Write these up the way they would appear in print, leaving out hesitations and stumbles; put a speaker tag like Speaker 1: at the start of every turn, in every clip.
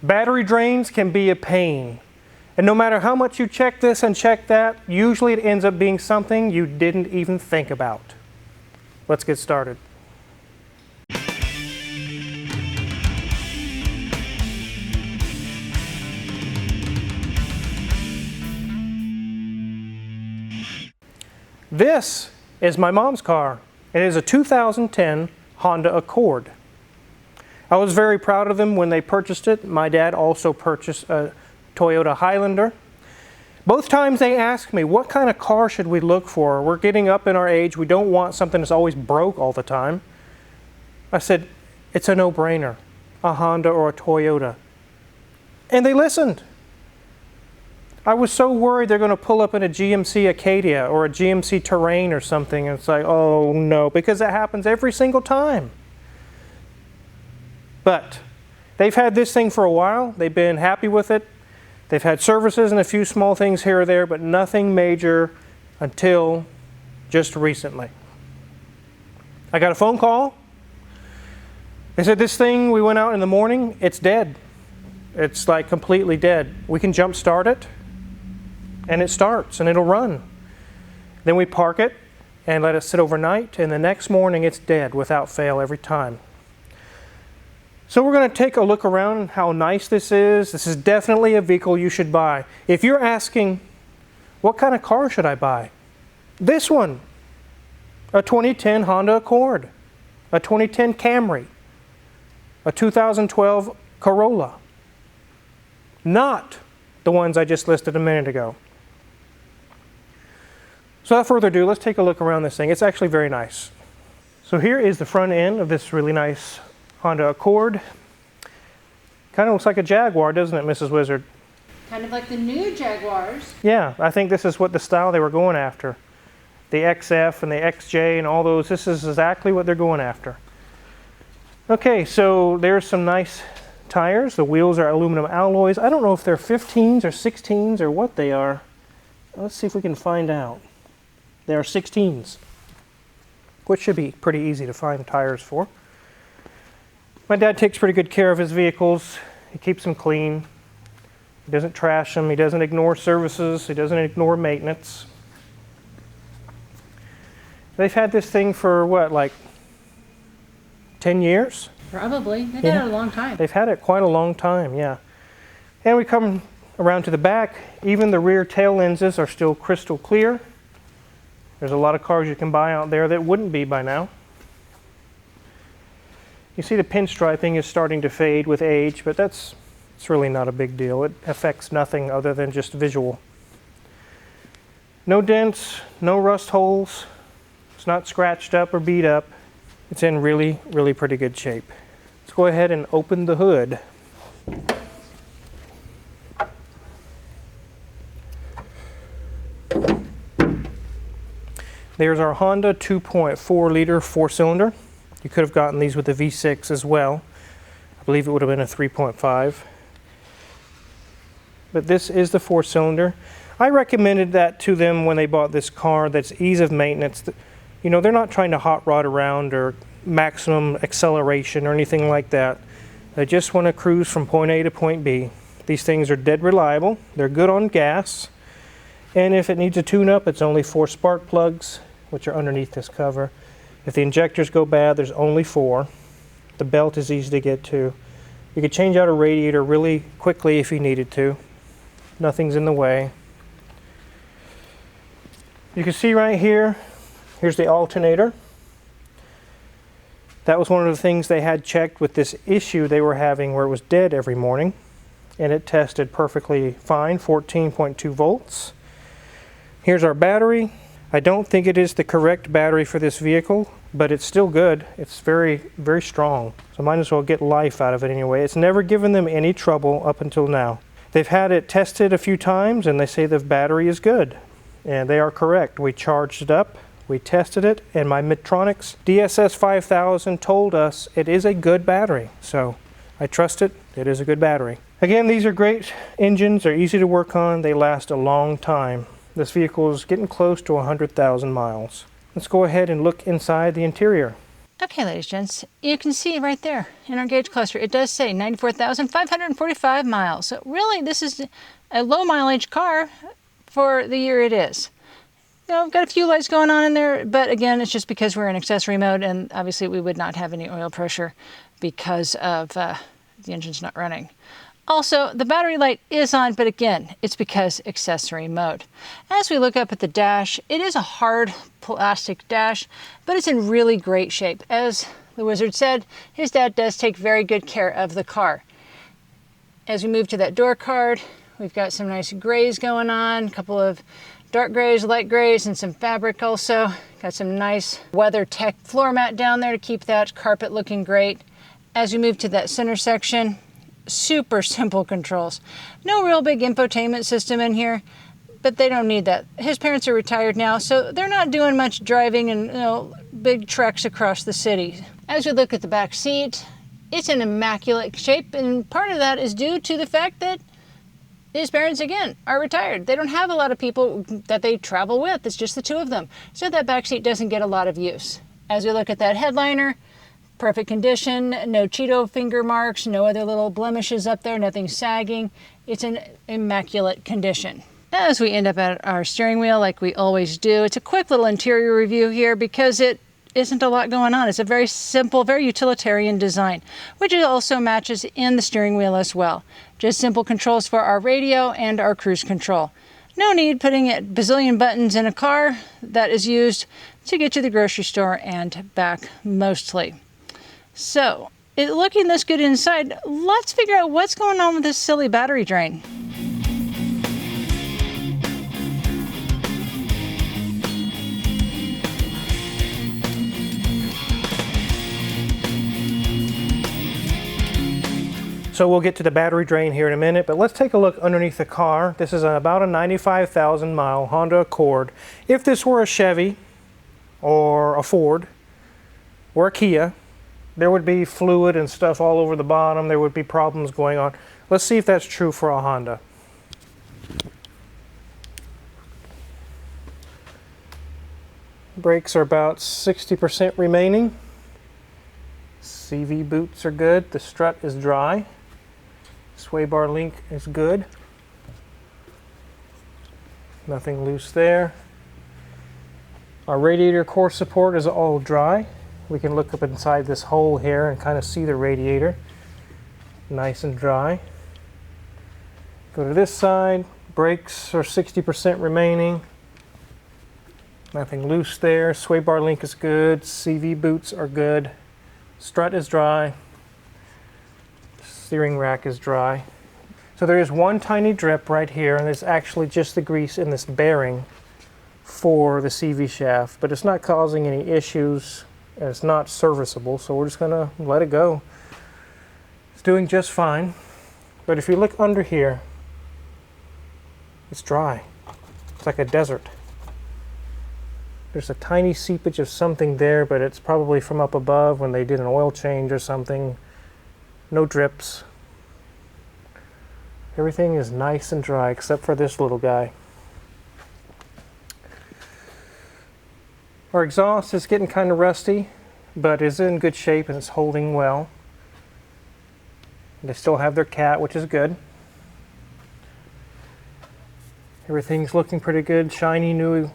Speaker 1: Battery drains can be a pain. And no matter how much you check this and check that, usually it ends up being something you didn't even think about. Let's get started. This is my mom's car. It is a 2010 Honda Accord. I was very proud of them when they purchased it. My dad also purchased a Toyota Highlander. Both times they asked me, what kind of car should we look for? We're getting up in our age. We don't want something that's always broke all the time. I said, it's a no-brainer, a Honda or a Toyota. And they listened. I was so worried they're going to pull up in a GMC Acadia or a GMC Terrain or something. And it's like, oh no, because that happens every single time. But they've had this thing for a while. They've been happy with it. They've had services and a few small things here or there, but nothing major until just recently. I got a phone call. They said, this thing, we went out in the morning, it's dead. It's like completely dead. We can jump start it, and it starts, and it'll run. Then we park it and let it sit overnight, and the next morning it's dead without fail every time. So we're going to take a look around how nice this is. This is definitely a vehicle you should buy. If you're asking, what kind of car should I buy? This one, a 2010 Honda Accord, a 2010 Camry, a 2012 Corolla. Not the ones I just listed a minute ago. So without further ado, let's take a look around this thing. It's actually very nice. So here is the front end of this really nice Honda Accord. Kind of looks like a Jaguar, doesn't it, Mrs. Wizard?
Speaker 2: Kind of like the new Jaguars.
Speaker 1: Yeah, I think this is what the style they were going after. The XF and the XJ and all those, this is exactly what they're going after. Okay, so there's some nice tires. The wheels are aluminum alloys. I don't know if they're 15s or 16s or what they are. Let's see if we can find out. They are 16s, which should be pretty easy to find tires for. My dad takes pretty good care of his vehicles. He keeps them clean. He doesn't trash them. He doesn't ignore services. He doesn't ignore maintenance. They've had this thing for what, like 10 years?
Speaker 2: Probably. They've had it a long time.
Speaker 1: They've had it quite a long time, yeah. And we come around to the back. Even the rear tail lenses are still crystal clear. There's a lot of cars you can buy out there that wouldn't be by now. You see the pinstriping is starting to fade with age, but it's really not a big deal. It affects nothing other than just visual. No dents, no rust holes. It's not scratched up or beat up. It's in really, really pretty good shape. Let's go ahead and open the hood. There's our Honda 2.4 liter four-cylinder. You could have gotten these with the V6 as well. I believe it would have been a 3.5. But this is the four-cylinder. I recommended that to them when they bought this car. That's ease of maintenance. You know, they're not trying to hot rod around or maximum acceleration or anything like that. They just want to cruise from point A to point B. These things are dead reliable. They're good on gas. And if it needs a tune-up, it's only 4 spark plugs, which are underneath this cover. If the injectors go bad, there's only 4. The belt is easy to get to. You could change out a radiator really quickly if you needed to. Nothing's in the way. You can see right here, here's the alternator. That was one of the things they had checked with this issue they were having where it was dead every morning. And it tested perfectly fine, 14.2 volts. Here's our battery. I don't think it is the correct battery for this vehicle, but it's still good. It's very, very strong. So might as well get life out of it anyway. It's never given them any trouble up until now. They've had it tested a few times and they say the battery is good. And they are correct. We charged it up, we tested it, and my Midtronics DSS 5000 told us it is a good battery. So I trust it. It is a good battery. Again, these are great engines. They're easy to work on. They last a long time. This vehicle is getting close to 100,000 miles. Let's go ahead and look inside the interior.
Speaker 3: Okay, ladies and gents, you can see right there in our gauge cluster, it does say 94,545 miles. So really, this is a low mileage car for the year it is. You know, I've got a few lights going on in there, but again, it's just because we're in accessory mode, and obviously we would not have any oil pressure because of the engine's not running. Also, the battery light is on, but again, it's because accessory mode. As we look up at the dash, it is a hard plastic dash, but it's in really great shape. As the wizard said, his dad does take very good care of the car. As we move to that door card, we've got some nice grays going on, a couple of dark grays, light grays, and some fabric also. Got some nice WeatherTech floor mat down there to keep that carpet looking great. As we move to that center section, super simple controls. No real big infotainment system in here, but they don't need that. His parents are retired now, so they're not doing much driving and big treks across the city. As we look at the back seat, it's in immaculate shape, and part of that is due to the fact that his parents, again, are retired. They don't have a lot of people that they travel with. It's just the two of them. So that back seat doesn't get a lot of use. As we look at that headliner, perfect condition, no Cheeto finger marks, no other little blemishes up there, nothing sagging. It's in immaculate condition. As we end up at our steering wheel, like we always do, it's a quick little interior review here because it isn't a lot going on. It's a very simple, very utilitarian design, which also matches in the steering wheel as well. Just simple controls for our radio and our cruise control. No need putting a bazillion buttons in a car that is used to get to the grocery store and back mostly. So, looking this good inside, let's figure out what's going on with this silly battery drain.
Speaker 1: So we'll get to the battery drain here in a minute, but let's take a look underneath the car. This is about a 95,000 mile Honda Accord. If this were a Chevy or a Ford or a Kia, there would be fluid and stuff all over the bottom. There would be problems going on. Let's see if that's true for a Honda. Brakes are about 60% remaining. CV boots are good. The strut is dry. Sway bar link is good. Nothing loose there. Our radiator core support is all dry. We can look up inside this hole here and kind of see the radiator. Nice and dry. Go to this side. Brakes are 60% remaining. Nothing loose there. Sway bar link is good. CV boots are good. Strut is dry. Steering rack is dry. So there is one tiny drip right here, and it's actually just the grease in this bearing for the CV shaft, but it's not causing any issues, and it's not serviceable, so we're just gonna let it go. It's doing just fine. But if you look under here, it's dry. It's like a desert. There's a tiny seepage of something there, but it's probably from up above when they did an oil change or something. No drips. Everything is nice and dry except for this little guy. Our exhaust is getting kind of rusty, but is in good shape and it's holding well. They still have their cat, which is good. Everything's looking pretty good. Shiny new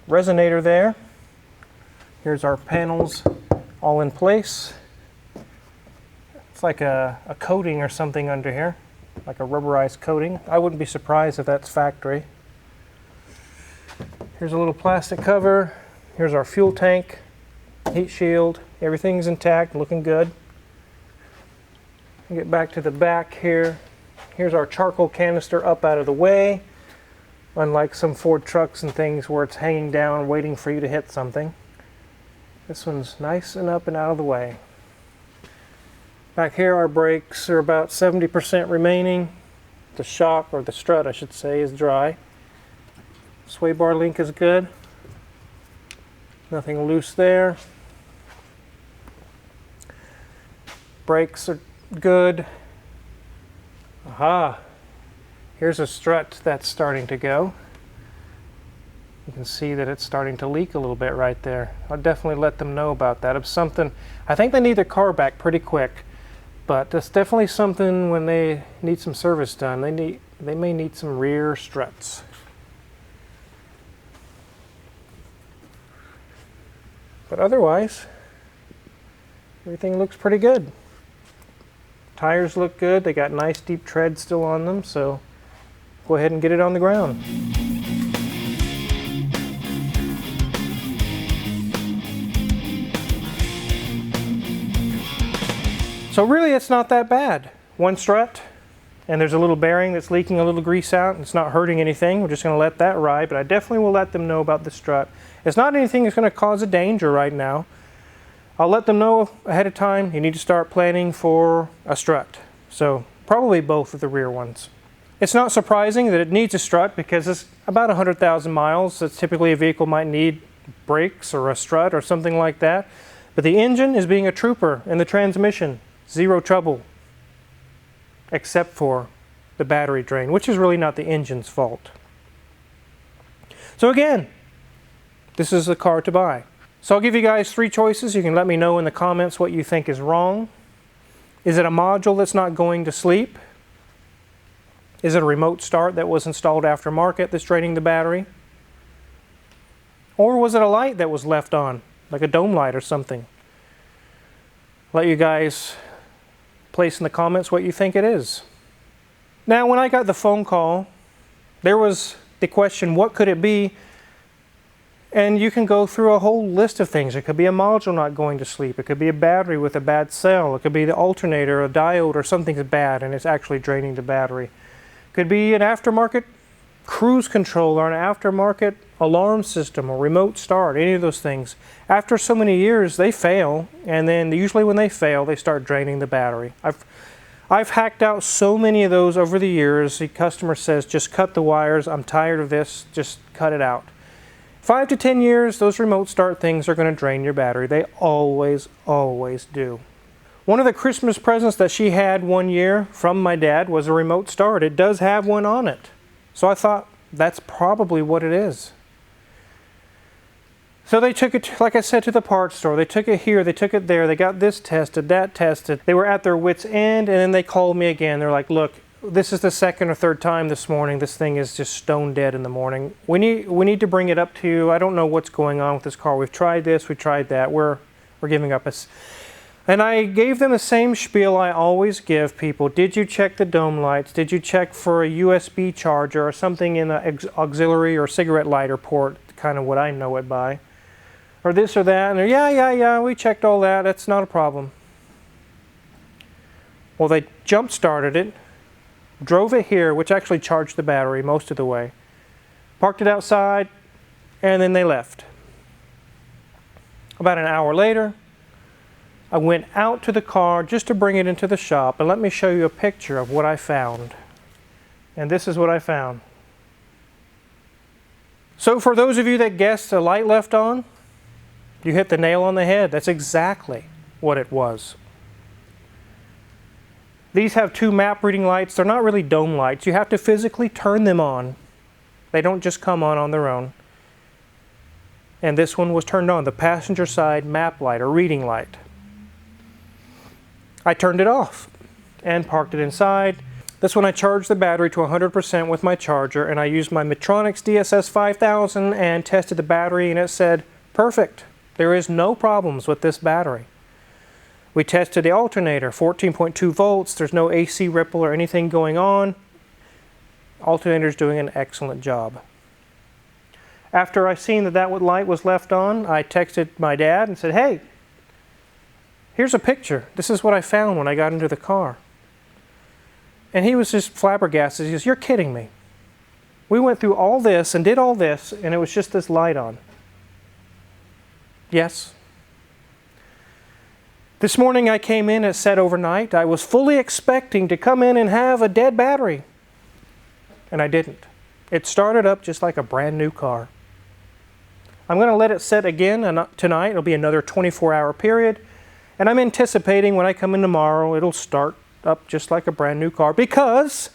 Speaker 1: resonator there. Here's our panels all in place. It's like a coating or something under here, like a rubberized coating. I wouldn't be surprised if that's factory. Here's a little plastic cover. Here's our fuel tank, heat shield. Everything's intact, looking good. Get back to the back here. Here's our charcoal canister up out of the way. Unlike some Ford trucks and things where it's hanging down waiting for you to hit something. This one's nice and up and out of the way. Back here our brakes are about 70% remaining. The shock, or the strut I should say, is dry. Sway bar link is good. Nothing loose there. Brakes are good. Aha! Here's a strut that's starting to go. You can see that it's starting to leak a little bit right there. I'll definitely let them know about that. It's something, I think they need their car back pretty quick, but that's definitely something when they need some service done. They may need some rear struts. But otherwise, everything looks pretty good. Tires look good. They got nice deep tread still on them, so go ahead and get it on the ground. So really it's not that bad. One strut, and there's a little bearing that's leaking a little grease out. It's not hurting anything. We're just going to let that ride, but I definitely will let them know about the strut. It's not anything that's going to cause a danger right now. I'll let them know ahead of time you need to start planning for a strut. So probably both of the rear ones. It's not surprising that it needs a strut because it's about 100,000 miles. That's typically a vehicle might need brakes or a strut or something like that. But the engine is being a trooper and the transmission, zero trouble, except for the battery drain, which is really not the engine's fault. So again, this is the car to buy. So I'll give you guys 3 choices. You can let me know in the comments what you think is wrong. Is it a module that's not going to sleep? Is it a remote start that was installed aftermarket that's draining the battery? Or was it a light that was left on, like a dome light or something? Let you guys place in the comments what you think it is. Now, when I got the phone call, there was the question, what could it be? And you can go through a whole list of things. It could be a module not going to sleep. It could be a battery with a bad cell. It could be the alternator, a diode, or something's bad and it's actually draining the battery. It could be an aftermarket cruise control or an aftermarket alarm system or remote start, any of those things. After so many years, they fail, and then usually when they fail, they start draining the battery. I've hacked out so many of those over the years. The customer says, just cut the wires. I'm tired of this. Just cut it out. 5 to 10 years, those remote start things are going to drain your battery. They always, always do. One of the Christmas presents that she had one year from my dad was a remote start. It does have one on it. So I thought, that's probably what it is. So they took it, like I said, to the parts store. They took it here, they took it there, they got this tested, that tested. They were at their wits' end, and then they called me again. They're like, look, this is the second or third time this morning. This thing is just stone dead in the morning. We need to bring it up to you. I don't know what's going on with this car. We've tried this, we tried that. We're giving up. And I gave them the same spiel I always give people. Did you check the dome lights? Did you check for a USB charger or something in an auxiliary or cigarette lighter port, kind of what I know it by? Or this or that? And they're, yeah, we checked all that. That's not a problem. Well, they jump-started it, drove it here, which actually charged the battery most of the way, parked it outside, and then they left. About an hour later, I went out to the car just to bring it into the shop, and let me show you a picture of what I found. And this is what I found. So for those of you that guessed the light left on, you hit the nail on the head. That's exactly what it was. These have 2 map reading lights. They're not really dome lights. You have to physically turn them on. They don't just come on their own. And this one was turned on, the passenger side map light or reading light. I turned it off and parked it inside. That's when I charged the battery to 100% with my charger, and I used my Metronix DSS 5000 and tested the battery, and it said, perfect. There is no problems with this battery. We tested the alternator, 14.2 volts. There's no AC ripple or anything going on. Alternator's doing an excellent job. After I seen that light was left on, I texted my dad and said, hey, here's a picture. This is what I found when I got into the car. And he was just flabbergasted. He goes, you're kidding me. We went through all this and did all this, and it was just this light on. Yes. This morning I came in, it said overnight. I was fully expecting to come in and have a dead battery. And I didn't. It started up just like a brand new car. I'm going to let it set again tonight. It'll be another 24-hour period. And I'm anticipating when I come in tomorrow, it'll start up just like a brand new car because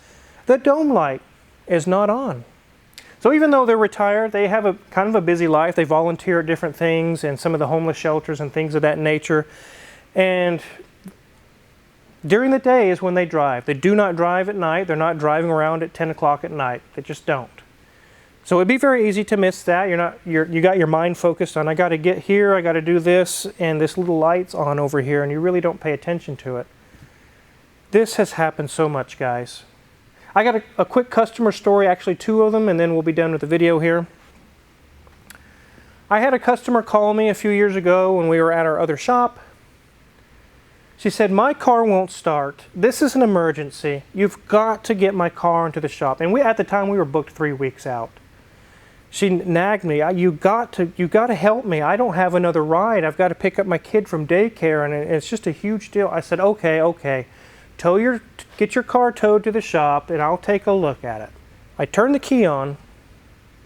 Speaker 1: the dome light is not on. So even though they're retired, they have a kind of a busy life. They volunteer at different things and some of the homeless shelters and things of that nature. And during the day is when they drive. They do not drive at night. They're not driving around at 10 o'clock at night. They just don't. So it'd be very easy to miss that. You got your mind focused on, I got to get here, I got to do this, and this little light's on over here, and you really don't pay attention to it. This has happened so much, guys. I got a quick customer story, actually 2 of them, and then we'll be done with the video here. I had a customer call me a few years ago when we were at our other shop. She said, my car won't start. This is an emergency. You've got to get my car into the shop. And at the time we were booked 3 weeks out. She nagged me, you got to help me. I don't have another ride. I've got to pick up my kid from daycare, and it's just a huge deal. I said, okay. Get your car towed to the shop, and I'll take a look at it. I turned the key on,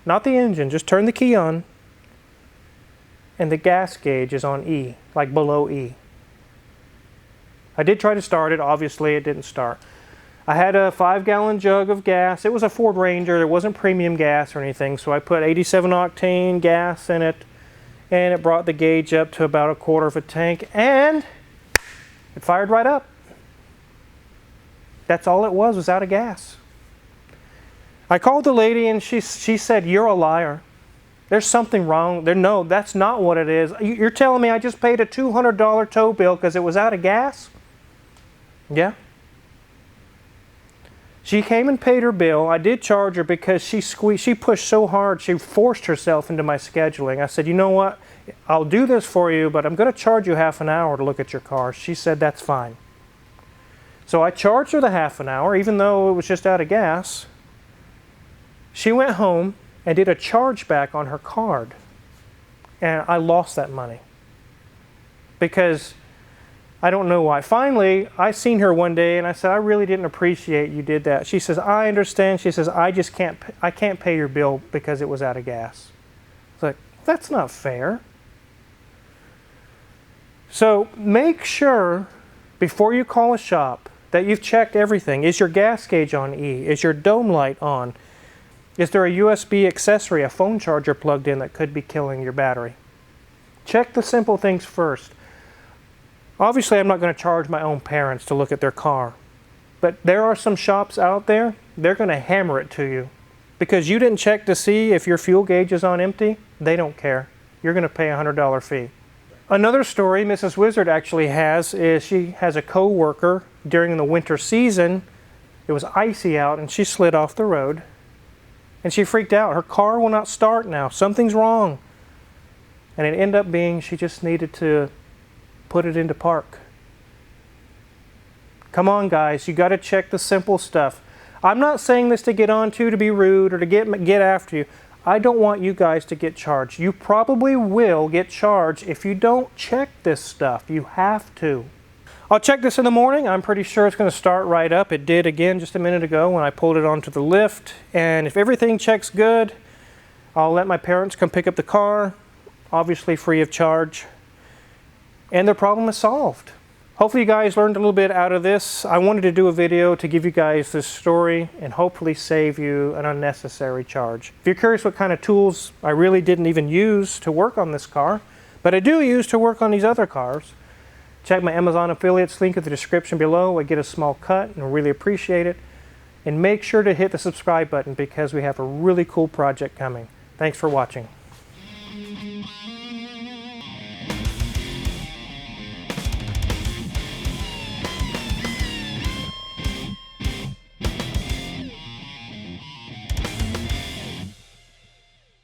Speaker 1: not the engine, just turn the key on, and the gas gauge is on E, like below E. I did try to start it. Obviously, it didn't start. I had a 5-gallon jug of gas. It was a Ford Ranger. There wasn't premium gas or anything, so I put 87 octane gas in it, and it brought the gauge up to about 1/4 of a tank, and it fired right up. That's all it was out of gas. I called the lady, and she said, you're a liar. There's something wrong. No, that's not what it is. You're telling me I just paid a $200 tow bill because it was out of gas? Yeah. She came and paid her bill. I did charge her because she pushed so hard, she forced herself into my scheduling. I said, you know what? I'll do this for you, but I'm going to charge you half an hour to look at your car. She said, that's fine. So I charged her the half an hour, even though it was just out of gas. She went home and did a chargeback on her card. And I lost that money. Because I don't know why. Finally, I seen her one day and I said, I really didn't appreciate you did that. She says, I understand. She says, I can't pay your bill because it was out of gas. It's like, that's not fair. So make sure before you call a shop that you've checked everything. Is your gas gauge on E? Is your dome light on? Is there a USB accessory, a phone charger plugged in that could be killing your battery? Check the simple things first. Obviously, I'm not going to charge my own parents to look at their car. But there are some shops out there, they're going to hammer it to you. Because you didn't check to see if your fuel gauge is on empty, they don't care. You're going to pay a $100 fee. Another story Mrs. Wizard actually has is she has a co-worker during the winter season. It was icy out and she slid off the road. And she freaked out. Her car will not start now. Something's wrong. And it ended up being she just needed to put it into park. Come on, guys. You got to check the simple stuff. I'm not saying this to get on to be rude or to get after you. I don't want you guys to get charged. You probably will get charged if you don't check this stuff. You have to. I'll check this in the morning. I'm pretty sure it's going to start right up. It did again just a minute ago when I pulled it onto the lift. And if everything checks good, I'll let my parents come pick up the car, obviously free of charge. And the problem is solved. Hopefully you guys learned a little bit out of this. I wanted to do a video to give you guys this story and hopefully save you an unnecessary charge. If you're curious what kind of tools I really didn't even use to work on this car, but I do use to work on these other cars, check my Amazon affiliates link in the description below. I get a small cut and I really appreciate it. And make sure to hit the subscribe button because we have a really cool project coming. Thanks for watching.